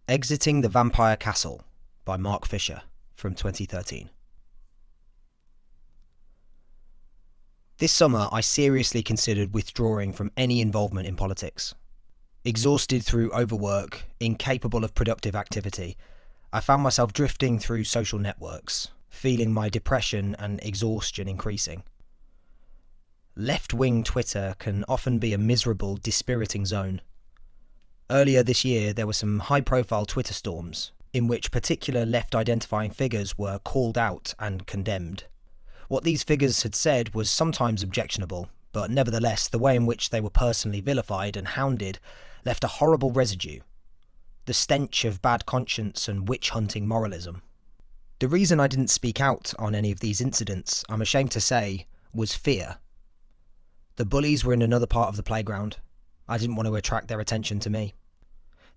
Exiting the Vampire Castle by Mark Fisher from 2013. This summer, I seriously considered withdrawing from any involvement in politics. Exhausted through overwork, incapable of productive activity, I found myself drifting through social networks, feeling my depression and exhaustion increasing. Left-wing Twitter can often be a miserable, dispiriting zone. Earlier this year, there were some high-profile Twitter storms in which particular left-identifying figures were called out and condemned. What these figures had said was sometimes objectionable, but nevertheless the way in which they were personally vilified and hounded left a horrible residue. The stench of bad conscience and witch-hunting moralism. The reason I didn't speak out on any of these incidents, I'm ashamed to say, was fear. The bullies were in another part of the playground. I didn't want to attract their attention to me.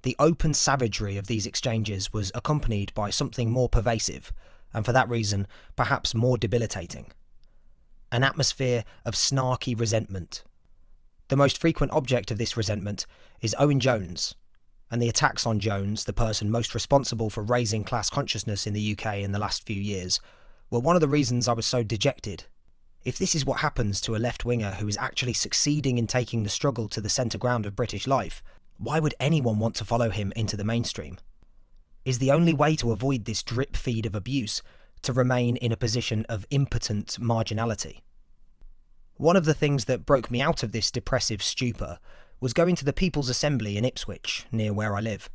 The open savagery of these exchanges was accompanied by something more pervasive, and for that reason, perhaps more debilitating. An atmosphere of snarky resentment. The most frequent object of this resentment is Owen Jones, and the attacks on Jones, the person most responsible for raising class consciousness in the UK in the last few years, were one of the reasons I was so dejected. If this is what happens to a left-winger who is actually succeeding in taking the struggle to the centre ground of British life, why would anyone want to follow him into the mainstream? Is the only way to avoid this drip feed of abuse to remain in a position of impotent marginality? One of the things that broke me out of this depressive stupor was going to the People's Assembly in Ipswich, near where I live.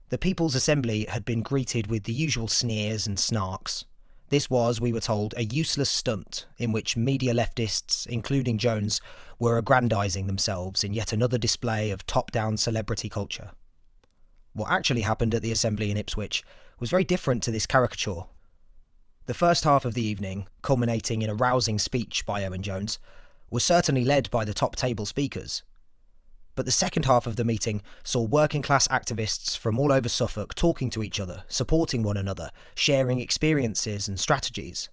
The People's Assembly had been greeted with the usual sneers and snarks. This was, we were told, a useless stunt in which media leftists, including Jones, were aggrandising themselves in yet another display of top-down celebrity culture. What actually happened at the Assembly in Ipswich was very different to this caricature. The first half of the evening, culminating in a rousing speech by Owen Jones, was certainly led by the top table speakers. But the second half of the meeting saw working-class activists from all over Suffolk talking to each other, supporting one another, sharing experiences and strategies.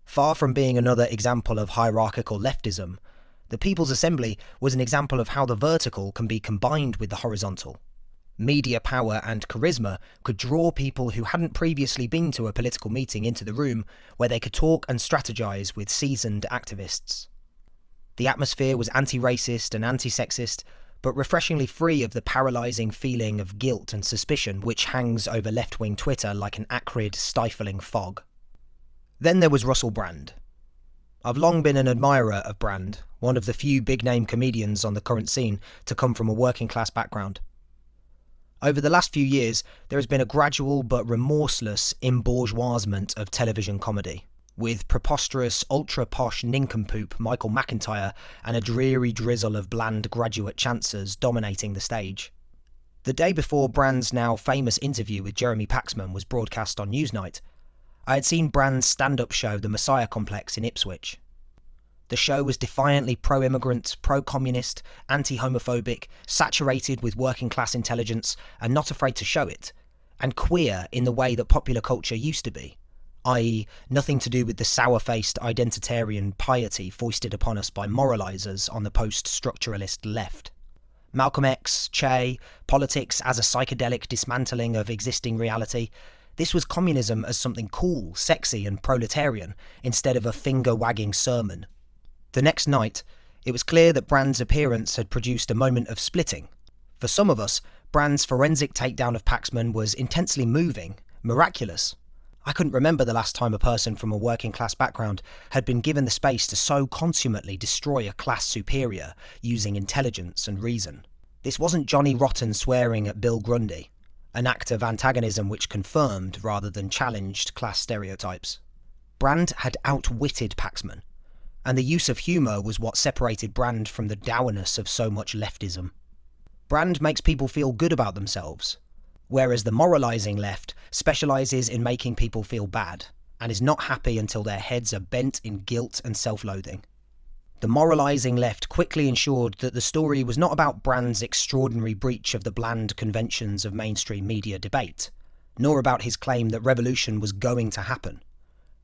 Far from being another example of hierarchical leftism, the People's Assembly was an example of how the vertical can be combined with the horizontal. Media power and charisma could draw people who hadn't previously been to a political meeting into the room where they could talk and strategise with seasoned activists. The atmosphere was anti-racist and anti-sexist, but refreshingly free of the paralysing feeling of guilt and suspicion which hangs over left-wing Twitter like an acrid, stifling fog. Then there was Russell Brand. I've long been an admirer of Brand, one of the few big-name comedians on the current scene to come from a working-class background. Over the last few years, there has been a gradual but remorseless embourgeoisement of television comedy, with preposterous, ultra-posh nincompoop Michael McIntyre and a dreary drizzle of bland graduate chancers dominating the stage. The day before Brand's now famous interview with Jeremy Paxman was broadcast on Newsnight, I had seen Brand's stand-up show The Messiah Complex in Ipswich. The show was defiantly pro-immigrant, pro-communist, anti-homophobic, saturated with working-class intelligence and not afraid to show it, and queer in the way that popular culture used to be, i.e. nothing to do with the sour-faced identitarian piety foisted upon us by moralisers on the post-structuralist left. Malcolm X, Che, politics as a psychedelic dismantling of existing reality. This was communism as something cool, sexy and proletarian, instead of a finger-wagging sermon. The next night, it was clear that Brand's appearance had produced a moment of splitting. For some of us, Brand's forensic takedown of Paxman was intensely moving, miraculous. I couldn't remember the last time a person from a working-class background had been given the space to so consummately destroy a class superior using intelligence and reason. This wasn't Johnny Rotten swearing at Bill Grundy, an act of antagonism which confirmed rather than challenged class stereotypes. Brand had outwitted Paxman, and the use of humour was what separated Brand from the dourness of so much leftism. Brand makes people feel good about themselves, whereas the moralising left specialises in making people feel bad, and is not happy until their heads are bent in guilt and self-loathing. The moralising left quickly ensured that the story was not about Brand's extraordinary breach of the bland conventions of mainstream media debate, nor about his claim that revolution was going to happen.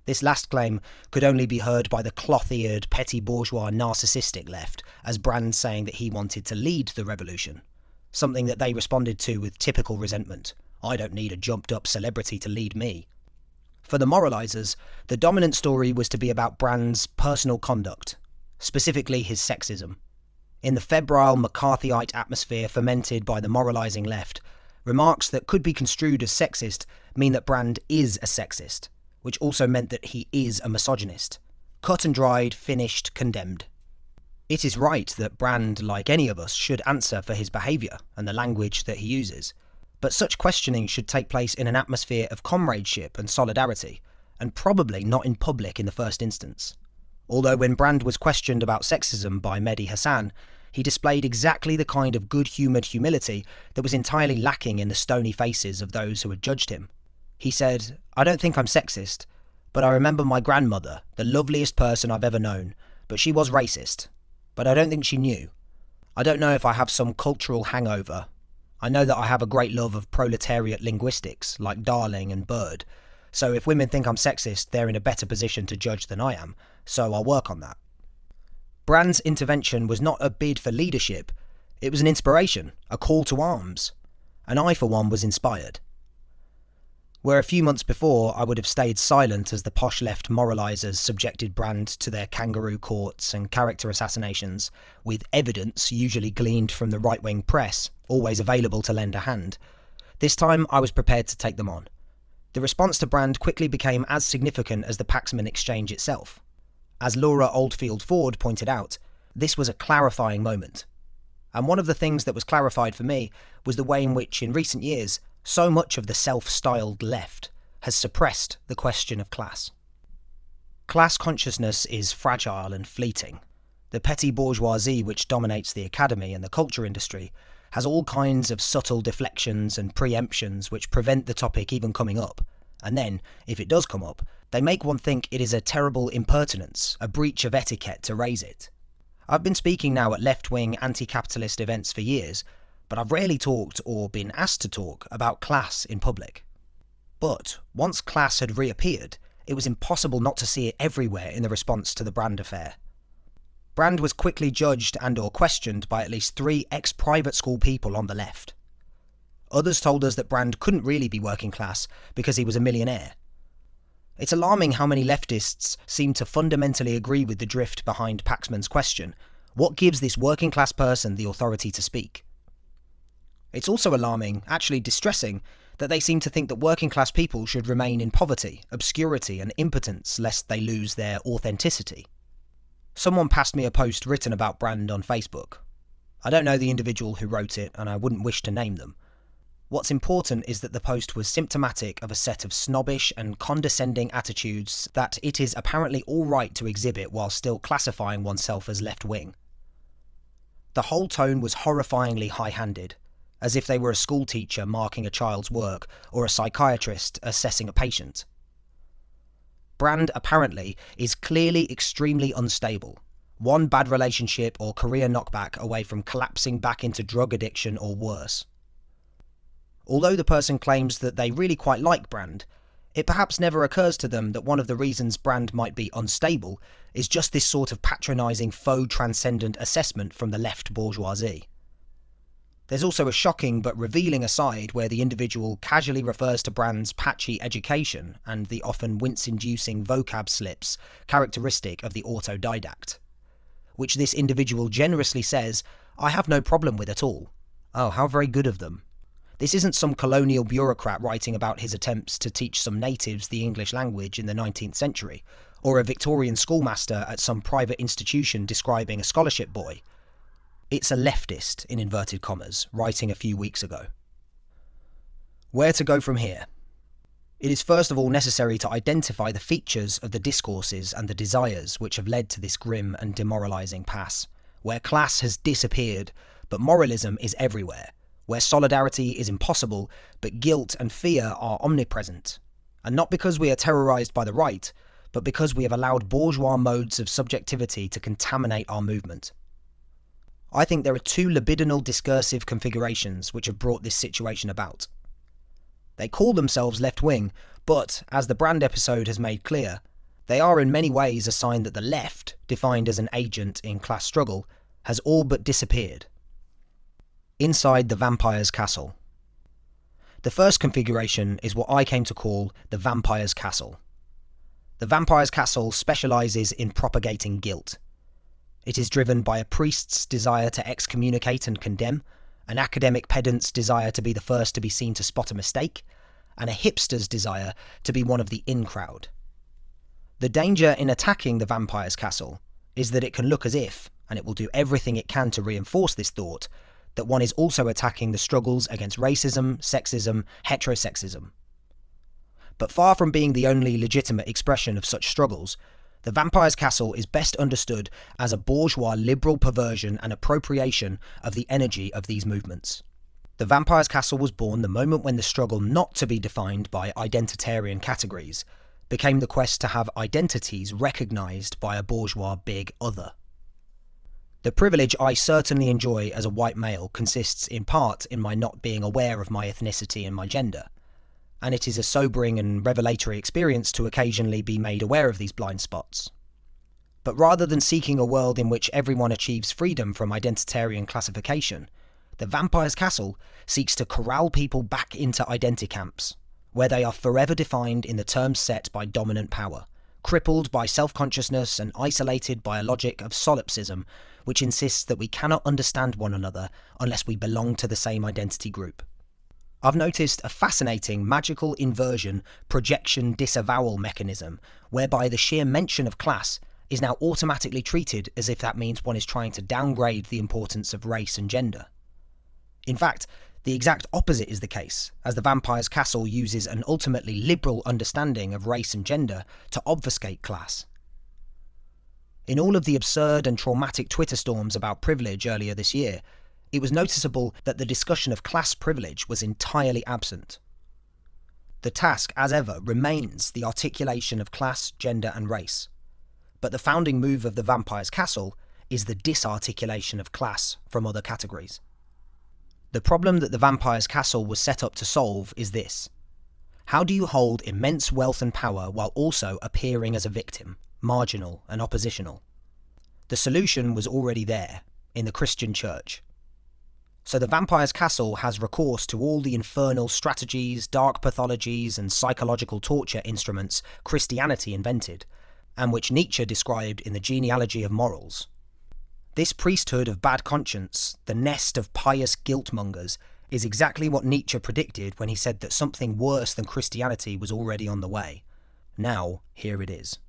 This last claim could only be heard by the cloth-eared, petty bourgeois narcissistic left, as Brand saying that he wanted to lead the revolution. something that they responded to with typical resentment. I don't need a jumped-up celebrity to lead me. For the moralisers, the dominant story was to be about Brand's personal conduct, specifically his sexism. In the febrile McCarthyite atmosphere fermented by the moralising left, remarks that could be construed as sexist mean that Brand is a sexist, which also meant that he is a misogynist. Cut and dried, finished, condemned. It is right that Brand, like any of us, should answer for his behaviour and the language that he uses, but such questioning should take place in an atmosphere of comradeship and solidarity, and probably not in public in the first instance. Although when Brand was questioned about sexism by Mehdi Hassan, he displayed exactly the kind of good-humoured humility that was entirely lacking in the stony faces of those who had judged him. He said, "I don't think I'm sexist, but I remember my grandmother, the loveliest person I've ever known, but she was racist. But I don't think she knew. I don't know if I have some cultural hangover. I know that I have a great love of proletariat linguistics, like darling and bird. So if women think I'm sexist, they're in a better position to judge than I am, so I'll work on that." Brand's intervention was not a bid for leadership, it was an inspiration, a call to arms. And I, for one, was inspired. Where a few months before I would have stayed silent as the posh left moralisers subjected Brand to their kangaroo courts and character assassinations, with evidence usually gleaned from the right-wing press, always available to lend a hand, this time I was prepared to take them on. The response to Brand quickly became as significant as the Paxman exchange itself. As Laura Oldfield Ford pointed out, this was a clarifying moment. And one of the things that was clarified for me was the way in which, in recent years, so much of the self-styled left has suppressed the question of class. Class consciousness is fragile and fleeting. The petty bourgeoisie which dominates the academy and the culture industry has all kinds of subtle deflections and preemptions which prevent the topic even coming up. And then, if it does come up, they make one think it is a terrible impertinence, a breach of etiquette to raise it. I've been speaking now at left-wing anti-capitalist events for years, but I've rarely talked or been asked to talk about class in public. But once class had reappeared, it was impossible not to see it everywhere in the response to the Brand affair. Brand was quickly judged and or questioned by at least 3 ex-private school people on the left. Others told us that Brand couldn't really be working class because he was a millionaire. It's alarming how many leftists seem to fundamentally agree with the drift behind Paxman's question, what gives this working class person the authority to speak? It's also alarming, actually distressing, that they seem to think that working class people should remain in poverty, obscurity and impotence lest they lose their authenticity. Someone passed me a post written about Brand on Facebook. I don't know the individual who wrote it and I wouldn't wish to name them. What's important is that the post was symptomatic of a set of snobbish and condescending attitudes that it is apparently all right to exhibit while still classifying oneself as left-wing. The whole tone was horrifyingly high-handed, as if they were a school teacher marking a child's work or a psychiatrist assessing a patient. Brand, apparently, is clearly extremely unstable, one bad relationship or career knockback away from collapsing back into drug addiction or worse. Although the person claims that they really quite like Brand, it perhaps never occurs to them that one of the reasons Brand might be unstable is just this sort of patronising faux transcendent assessment from the left bourgeoisie. There's also a shocking but revealing aside where the individual casually refers to Brand's patchy education and the often wince-inducing vocab slips characteristic of the autodidact, which this individual generously says, "I have no problem with at all." Oh, how very good of them. This isn't some colonial bureaucrat writing about his attempts to teach some natives the English language in the 19th century, or a Victorian schoolmaster at some private institution describing a scholarship boy. It's a leftist, in inverted commas, writing a few weeks ago. Where to go from here? It is first of all necessary to identify the features of the discourses and the desires which have led to this grim and demoralising pass, where class has disappeared, but moralism is everywhere, where solidarity is impossible, but guilt and fear are omnipresent, and not because we are terrorised by the right, but because we have allowed bourgeois modes of subjectivity to contaminate our movement. I think there are 2 libidinal discursive configurations which have brought this situation about. They call themselves left-wing, but, as the Brand episode has made clear, they are in many ways a sign that the left, defined as an agent in class struggle, has all but disappeared. Inside the vampire's castle. The first configuration is what I came to call the vampire's castle. The vampire's castle specialises in propagating guilt. It is driven by a priest's desire to excommunicate and condemn, an academic pedant's desire to be the first to be seen to spot a mistake, and a hipster's desire to be one of the in crowd. The danger in attacking the vampire's castle is that it can look as if, and it will do everything it can to reinforce this thought, that one is also attacking the struggles against racism, sexism, heterosexism. But far from being the only legitimate expression of such struggles, the vampire's castle is best understood as a bourgeois liberal perversion and appropriation of the energy of these movements. The vampire's castle was born the moment when the struggle not to be defined by identitarian categories became the quest to have identities recognised by a bourgeois big other. The privilege I certainly enjoy as a white male consists in part in my not being aware of my ethnicity and my gender, and it is a sobering and revelatory experience to occasionally be made aware of these blind spots. But rather than seeking a world in which everyone achieves freedom from identitarian classification, the vampire's castle seeks to corral people back into identicamps, where they are forever defined in the terms set by dominant power, crippled by self-consciousness and isolated by a logic of solipsism which insists that we cannot understand one another unless we belong to the same identity group. I've noticed a fascinating magical inversion projection disavowal mechanism whereby the sheer mention of class is now automatically treated as if that means one is trying to downgrade the importance of race and gender. In fact, the exact opposite is the case, as the vampire's castle uses an ultimately liberal understanding of race and gender to obfuscate class. In all of the absurd and traumatic Twitter storms about privilege earlier this year, it was noticeable that the discussion of class privilege was entirely absent. The task, as ever, remains the articulation of class, gender and race. But the founding move of the vampire's castle is the disarticulation of class from other categories. The problem that the vampire's castle was set up to solve is this. How do you hold immense wealth and power while also appearing as a victim, marginal and oppositional? The solution was already there, in the Christian church. So the vampire's castle has recourse to all the infernal strategies, dark pathologies and psychological torture instruments Christianity invented, and which Nietzsche described in the Genealogy of Morals. This priesthood of bad conscience, the nest of pious guilt-mongers, is exactly what Nietzsche predicted when he said that something worse than Christianity was already on the way. Now, here it is.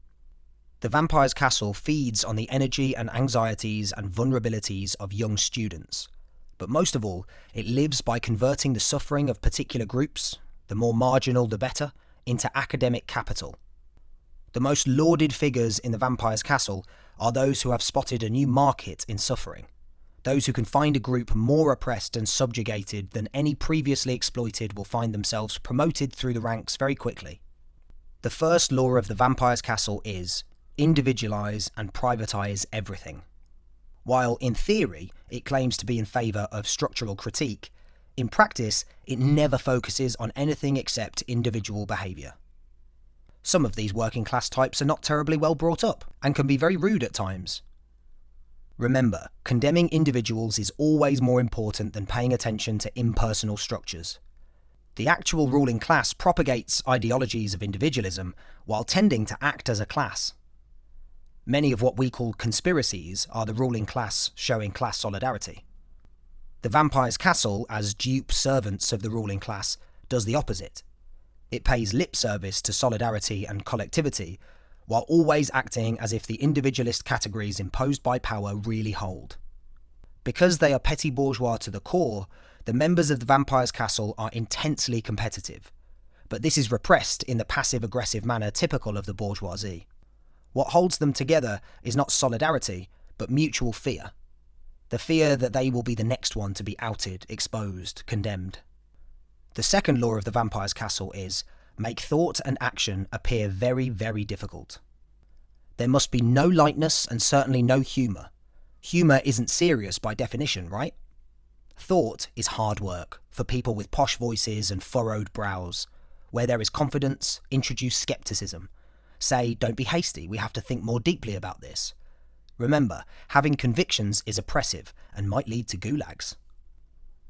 The vampire's castle feeds on the energy and anxieties and vulnerabilities of young students. But most of all, it lives by converting the suffering of particular groups, the more marginal the better, into academic capital. The most lauded figures in the vampire's castle are those who have spotted a new market in suffering, those who can find a group more oppressed and subjugated than any previously exploited will find themselves promoted through the ranks very quickly. The first law of the vampire's castle is individualize and privatize everything. While in theory it claims to be in favour of structural critique, in practice it never focuses on anything except individual behaviour. Some of these working class types are not terribly well brought up and can be very rude at times. Remember, condemning individuals is always more important than paying attention to impersonal structures. The actual ruling class propagates ideologies of individualism while tending to act as a class. Many of what we call conspiracies are the ruling class showing class solidarity. The vampire's castle, as dupe servants of the ruling class, does the opposite. It pays lip service to solidarity and collectivity, while always acting as if the individualist categories imposed by power really hold. Because they are petty bourgeois to the core, the members of the vampire's castle are intensely competitive, but this is repressed in the passive-aggressive manner typical of the bourgeoisie. What holds them together is not solidarity, but mutual fear. The fear that they will be the next one to be outed, exposed, condemned. The second law of the vampire's castle is, make thought and action appear very, very difficult. There must be no lightness and certainly no humour. Humour isn't serious by definition, right? Thought is hard work for people with posh voices and furrowed brows. Where there is confidence, introduce scepticism. Say, don't be hasty, we have to think more deeply about this. Remember, having convictions is oppressive and might lead to gulags.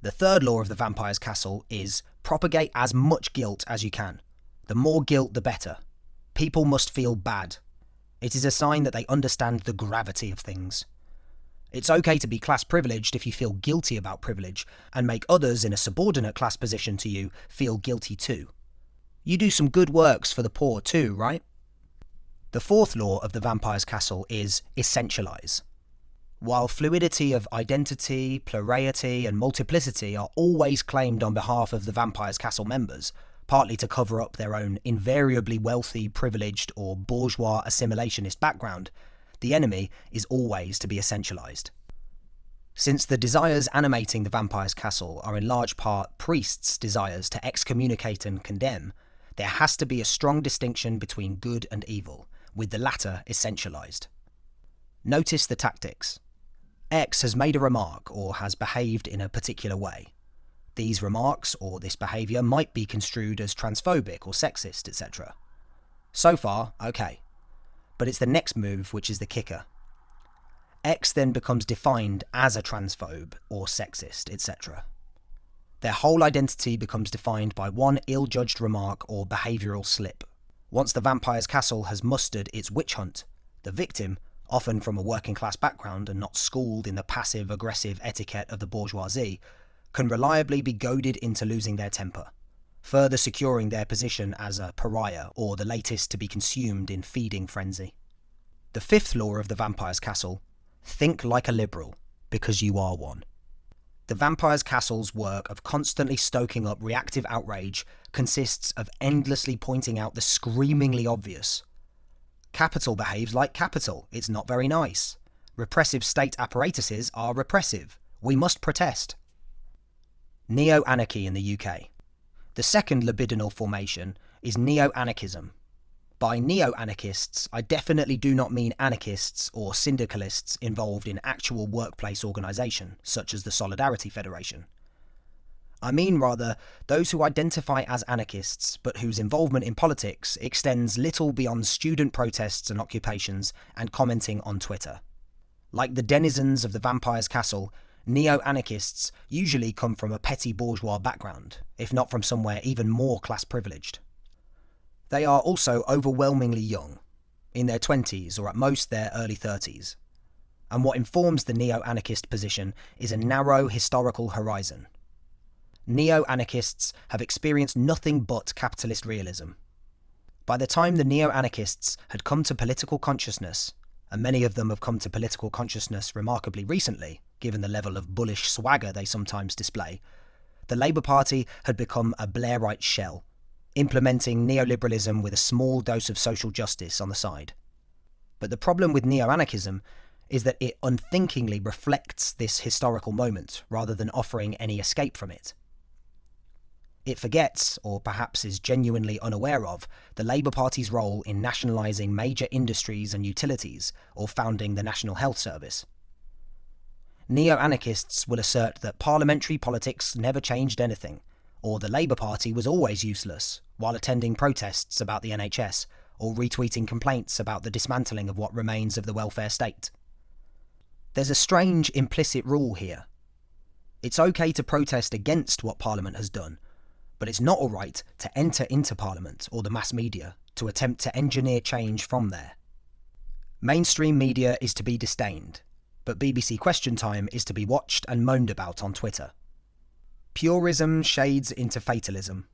The third law of the vampire's castle is propagate as much guilt as you can. The more guilt, the better. People must feel bad. It is a sign that they understand the gravity of things. It's okay to be class privileged if you feel guilty about privilege and make others in a subordinate class position to you feel guilty too. You do some good works for the poor too, right? The fourth law of the vampire's castle is essentialize. While fluidity of identity, plurality and multiplicity are always claimed on behalf of the vampire's castle members, partly to cover up their own invariably wealthy, privileged or bourgeois assimilationist background, the enemy is always to be essentialized. Since the desires animating the vampire's castle are in large part priests' desires to excommunicate and condemn, there has to be a strong distinction between good and evil, with the latter essentialized. Notice the tactics. X has made a remark or has behaved in a particular way. These remarks or this behaviour might be construed as transphobic or sexist, etc. So far, okay. But it's the next move which is the kicker. X then becomes defined as a transphobe or sexist, etc. Their whole identity becomes defined by one ill-judged remark or behavioural slip. Once the vampire's castle has mustered its witch hunt, the victim, often from a working class background and not schooled in the passive-aggressive etiquette of the bourgeoisie, can reliably be goaded into losing their temper, further securing their position as a pariah or the latest to be consumed in feeding frenzy. The fifth law of the vampire's castle: think like a liberal, because you are one. The vampire's castle's work of constantly stoking up reactive outrage consists of endlessly pointing out the screamingly obvious. Capital behaves like capital, it's not very nice. Repressive state apparatuses are repressive. We must protest. Neo-anarchy in the UK. The second libidinal formation is neo-anarchism. By neo-anarchists, I definitely do not mean anarchists or syndicalists involved in actual workplace organisation, such as the Solidarity Federation. I mean rather those who identify as anarchists, but whose involvement in politics extends little beyond student protests and occupations and commenting on Twitter. Like the denizens of the vampire's castle, neo-anarchists usually come from a petty bourgeois background, if not from somewhere even more class-privileged. They are also overwhelmingly young, in their 20s or at most their early 30s. And what informs the neo-anarchist position is a narrow historical horizon. Neo-anarchists have experienced nothing but capitalist realism. By the time the neo-anarchists had come to political consciousness, and many of them have come to political consciousness remarkably recently, given the level of bullish swagger they sometimes display, the Labour Party had become a Blairite shell, implementing neoliberalism with a small dose of social justice on the side. But the problem with neo-anarchism is that it unthinkingly reflects this historical moment rather than offering any escape from it. It forgets, or perhaps is genuinely unaware of, the Labour Party's role in nationalising major industries and utilities or founding the National Health Service. Neo-anarchists will assert that parliamentary politics never changed anything, or the Labour Party was always useless, while attending protests about the NHS, or retweeting complaints about the dismantling of what remains of the welfare state. There's a strange implicit rule here. It's okay to protest against what Parliament has done, but it's not alright to enter into Parliament or the mass media to attempt to engineer change from there. Mainstream media is to be disdained, but BBC Question Time is to be watched and moaned about on Twitter. Purism shades into fatalism.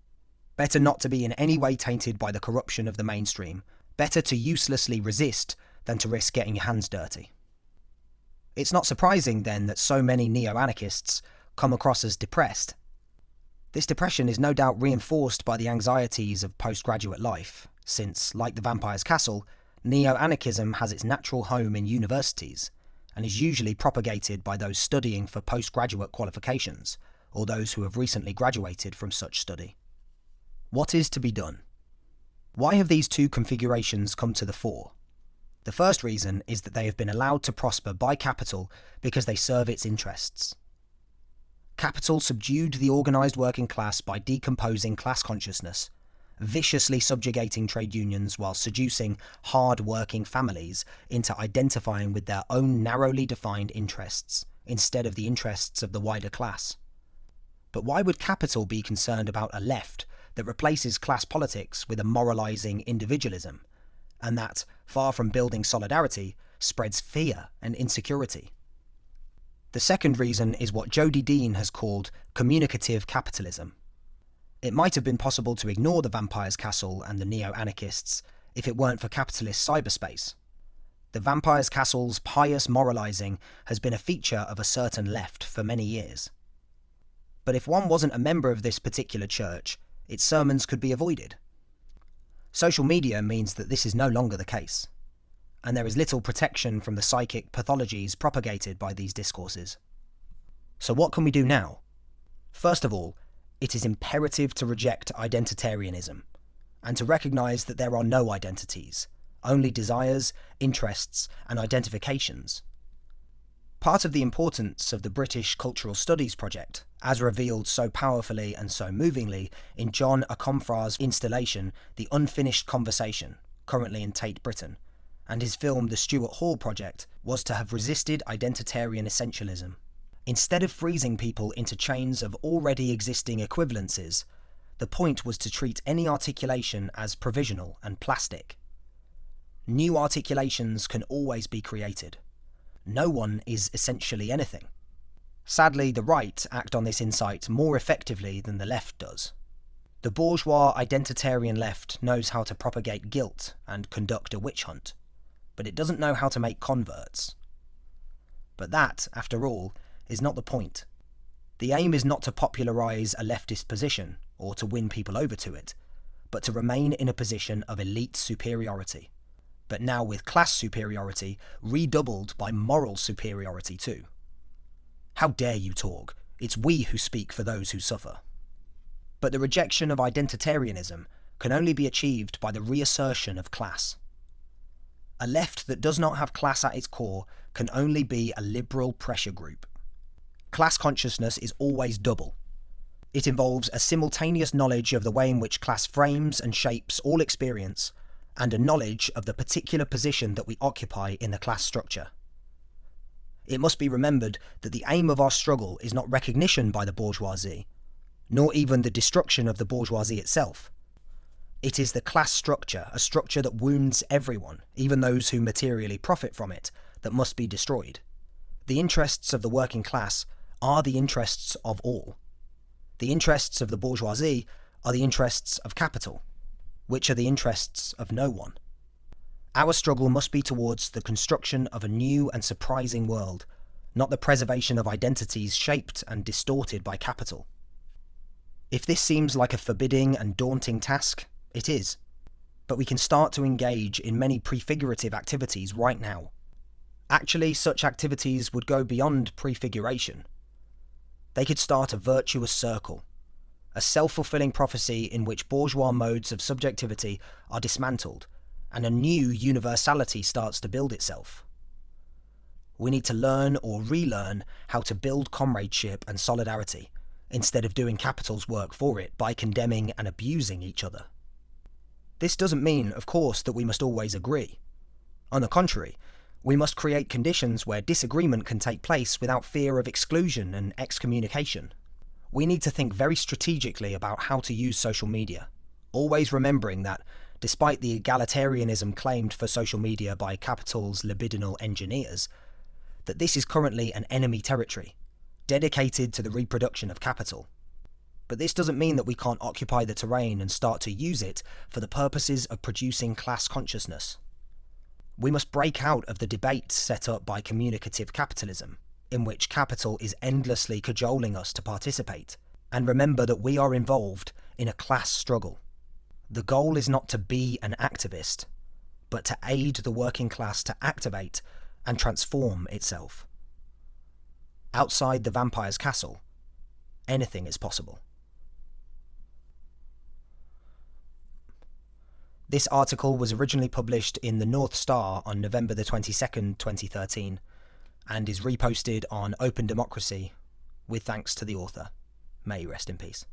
Better not to be in any way tainted by the corruption of the mainstream. Better to uselessly resist than to risk getting your hands dirty. It's not surprising then that so many neo-anarchists come across as depressed. This depression is no doubt reinforced by the anxieties of postgraduate life, since, like the vampire's castle, neo-anarchism has its natural home in universities, and is usually propagated by those studying for postgraduate qualifications, or those who have recently graduated from such study. What is to be done? Why have these two configurations come to the fore? The first reason is that they have been allowed to prosper by capital because they serve its interests. Capital subdued the organised working class by decomposing class consciousness, viciously subjugating trade unions while seducing hard-working families into identifying with their own narrowly defined interests instead of the interests of the wider class. But why would capital be concerned about a left that replaces class politics with a moralising individualism, and that, far from building solidarity, spreads fear and insecurity? The second reason is what Jody Dean has called communicative capitalism. It might have been possible to ignore the Vampire's Castle and the Neo-anarchists if it weren't for capitalist cyberspace. The Vampire's Castle's pious moralising has been a feature of a certain left for many years. But if one wasn't a member of this particular church, its sermons could be avoided. Social media means that this is no longer the case, and there is little protection from the psychic pathologies propagated by these discourses. So what can we do now? First of all, it is imperative to reject identitarianism, and to recognise that there are no identities, only desires, interests, and identifications. Part of the importance of the British Cultural Studies project, as revealed so powerfully and so movingly in John Akomfra's installation The Unfinished Conversation, currently in Tate Britain, and his film The Stuart Hall Project, was to have resisted identitarian essentialism. Instead of freezing people into chains of already existing equivalences, the point was to treat any articulation as provisional and plastic. New articulations can always be created. No one is essentially anything. Sadly, the right act on this insight more effectively than the left does. The bourgeois identitarian left knows how to propagate guilt and conduct a witch hunt, but it doesn't know how to make converts. But that, after all, is not the point. The aim is not to popularise a leftist position or to win people over to it, but to remain in a position of elite superiority, but now with class superiority redoubled by moral superiority too. How dare you talk? It's we who speak for those who suffer. But the rejection of identitarianism can only be achieved by the reassertion of class. A left that does not have class at its core can only be a liberal pressure group. Class consciousness is always double. It involves a simultaneous knowledge of the way in which class frames and shapes all experience, and a knowledge of the particular position that we occupy in the class structure. It must be remembered that the aim of our struggle is not recognition by the bourgeoisie, nor even the destruction of the bourgeoisie itself. It is the class structure, a structure that wounds everyone, even those who materially profit from it, that must be destroyed. The interests of the working class are the interests of all. The interests of the bourgeoisie are the interests of capital, which are the interests of no one. Our struggle must be towards the construction of a new and surprising world, not the preservation of identities shaped and distorted by capital. If this seems like a forbidding and daunting task, it is. But we can start to engage in many prefigurative activities right now. Actually, such activities would go beyond prefiguration. They could start a virtuous circle, a self-fulfilling prophecy in which bourgeois modes of subjectivity are dismantled, and a new universality starts to build itself. We need to learn or relearn how to build comradeship and solidarity, instead of doing capital's work for it by condemning and abusing each other. This doesn't mean, of course, that we must always agree. On the contrary, we must create conditions where disagreement can take place without fear of exclusion and excommunication. We need to think very strategically about how to use social media, always remembering that, despite the egalitarianism claimed for social media by capital's libidinal engineers, that this is currently an enemy territory, dedicated to the reproduction of capital. But this doesn't mean that we can't occupy the terrain and start to use it for the purposes of producing class consciousness. We must break out of the debate set up by communicative capitalism, in which capital is endlessly cajoling us to participate, and remember that we are involved in a class struggle. The goal is not to be an activist, but to aid the working class to activate and transform itself. Outside the Vampire's Castle, anything is possible. This article was originally published in the North Star on November the 22nd, 2013, and is reposted on Open Democracy, with thanks to the author. May he rest in peace.